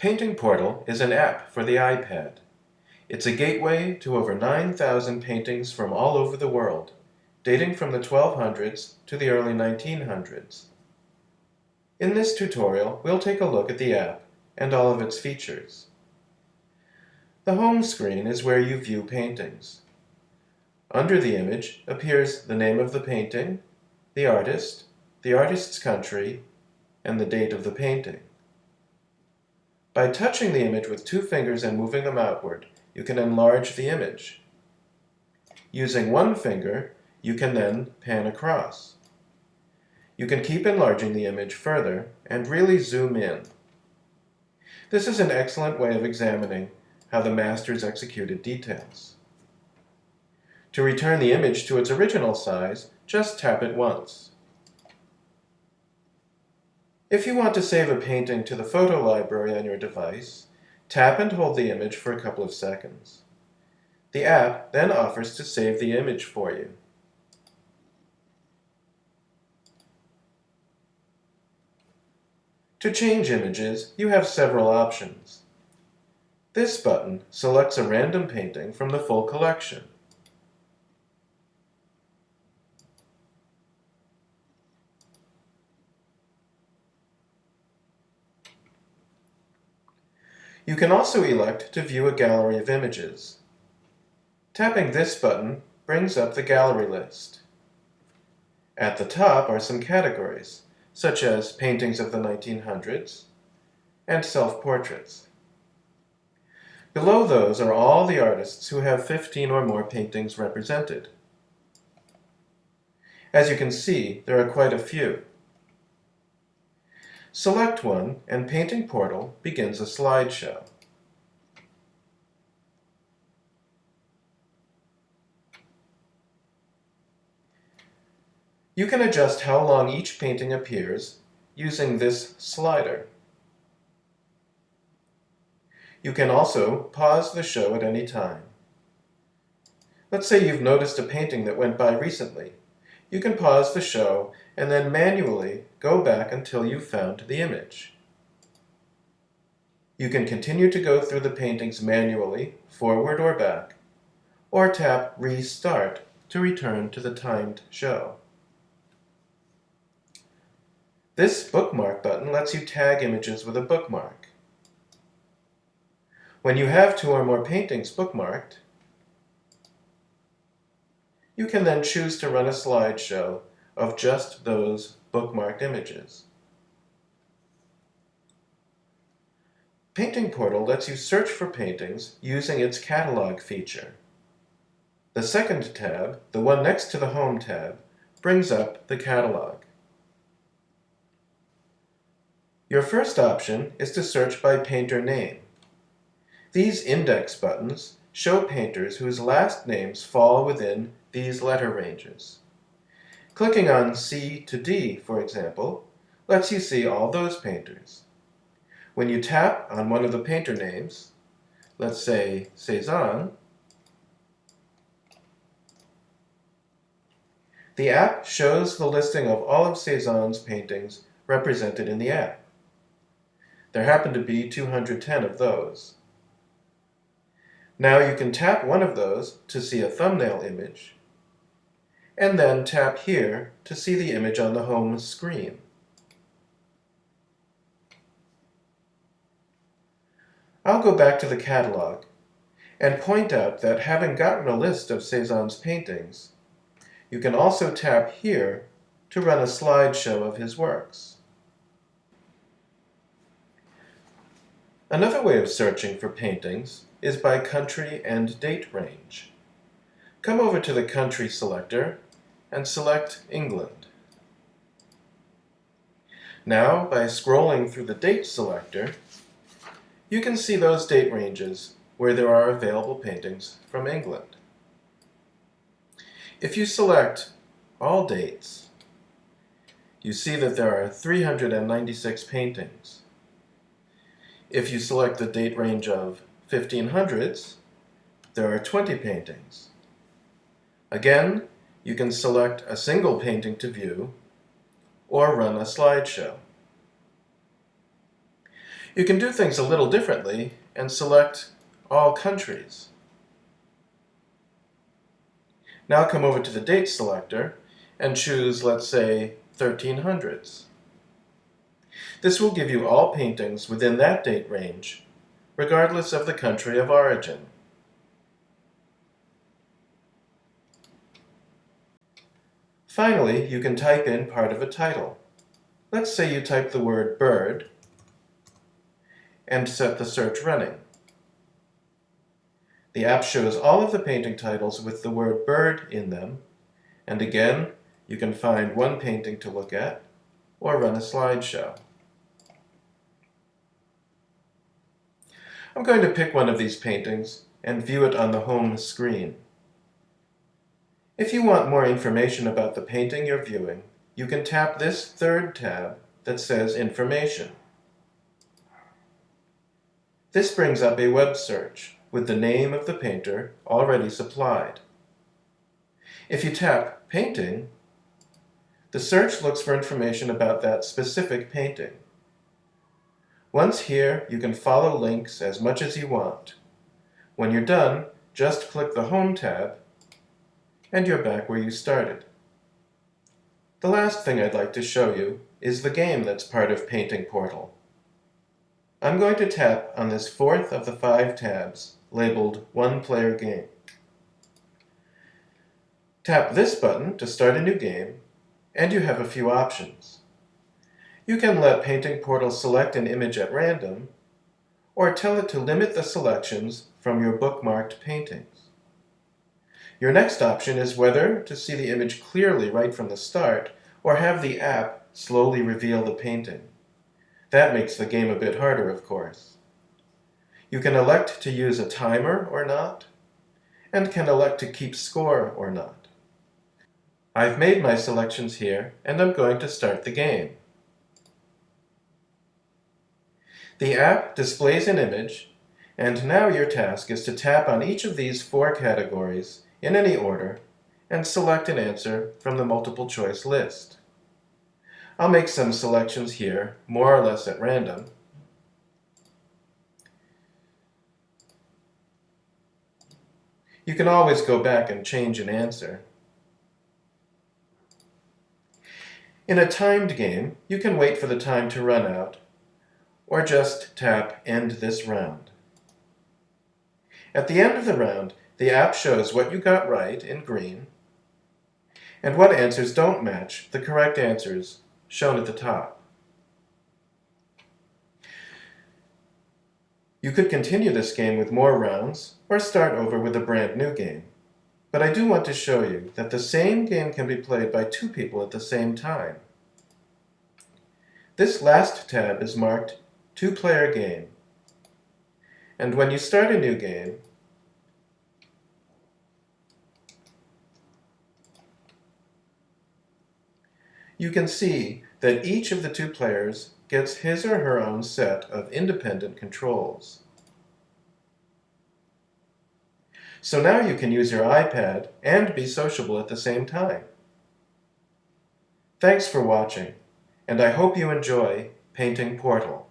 Painting Portal is an app for the iPad. It's a gateway to over 9,000 paintings from all over the world, dating from the 1200s to the early 1900s. In this tutorial, we'll take a look at the app and all of its features. The home screen is where you view paintings. Under the image appears the name of the painting, the artist's country, and the date of the painting. By touching the image with two fingers and moving them outward, you can enlarge the image. Using one finger, you can then pan across. You can keep enlarging the image further and really zoom in. This is an excellent way of examining how the masters executed details. To return the image to its original size, just tap it once. If you want to save a painting to the photo library on your device, tap and hold the image for a couple of seconds. The app then offers to save the image for you. To change images, you have several options. This button selects a random painting from the full collection. You can also elect to view a gallery of images. Tapping this button brings up the gallery list. At the top are some categories, such as paintings of the 1900s and self-portraits. Below those are all the artists who have 15 or more paintings represented. As you can see, there are quite a few. Select one, and Painting Portal begins a slideshow. You can adjust how long each painting appears using this slider. You can also pause the show at any time. Let's say you've noticed a painting that went by recently. You can pause the show and then manually go back until you've found the image. You can continue to go through the paintings manually, forward or back, or tap Restart to return to the timed show. This bookmark button lets you tag images with a bookmark. When you have two or more paintings bookmarked, you can then choose to run a slideshow of just those bookmarked images. Painting Portal lets you search for paintings using its catalog feature. The second tab, the one next to the Home tab, brings up the catalog. Your first option is to search by painter name. These index buttons show painters whose last names fall within these letter ranges. Clicking on C to D, for example, lets you see all those painters. When you tap on one of the painter names, let's say Cézanne, the app shows the listing of all of Cézanne's paintings represented in the app. There happen to be 210 of those. Now you can tap one of those to see a thumbnail image, and then tap here to see the image on the home screen. I'll go back to the catalog and point out that having gotten a list of Cézanne's paintings, you can also tap here to run a slideshow of his works. Another way of searching for paintings is by country and date range. Come over to the Country selector and select England. Now, by scrolling through the Date selector, you can see those date ranges where there are available paintings from England. If you select All Dates, you see that there are 396 paintings. If you select the date range of 1500s, there are 20 paintings. Again, you can select a single painting to view or run a slideshow. You can do things a little differently and select all countries. Now come over to the date selector and choose, let's say, 1300s. This will give you all paintings within that date range, regardless of the country of origin. Finally, you can type in part of a title. Let's say you type the word bird and set the search running. The app shows all of the painting titles with the word bird in them, and again, you can find one painting to look at or run a slideshow. I'm going to pick one of these paintings and view it on the home screen. If you want more information about the painting you're viewing, you can tap this third tab that says Information. This brings up a web search with the name of the painter already supplied. If you tap Painting, the search looks for information about that specific painting. Once here, you can follow links as much as you want. When you're done, just click the Home tab and you're back where you started. The last thing I'd like to show you is the game that's part of Painting Portal. I'm going to tap on this fourth of the 5 tabs labeled One Player Game. Tap this button to start a new game, and you have a few options. You can let Painting Portal select an image at random, or tell it to limit the selections from your bookmarked paintings. Your next option is whether to see the image clearly right from the start, or have the app slowly reveal the painting. That makes the game a bit harder, of course. You can elect to use a timer or not, and can elect to keep score or not. I've made my selections here, and I'm going to start the game. The app displays an image, and now your task is to tap on each of these 4 categories in any order and select an answer from the multiple choice list. I'll make some selections here, more or less at random. You can always go back and change an answer. In a timed game, you can wait for the time to run out, or just tap End this round. At the end of the round, the app shows what you got right in green, and what answers don't match the correct answers shown at the top. You could continue this game with more rounds, or start over with a brand new game. But I do want to show you that the same game can be played by 2 people at the same time. This last tab is marked 2-player game. And when you start a new game, you can see that each of the 2 players gets his or her own set of independent controls. So now you can use your iPad and be sociable at the same time. Thanks for watching, and I hope you enjoy Painting Portal.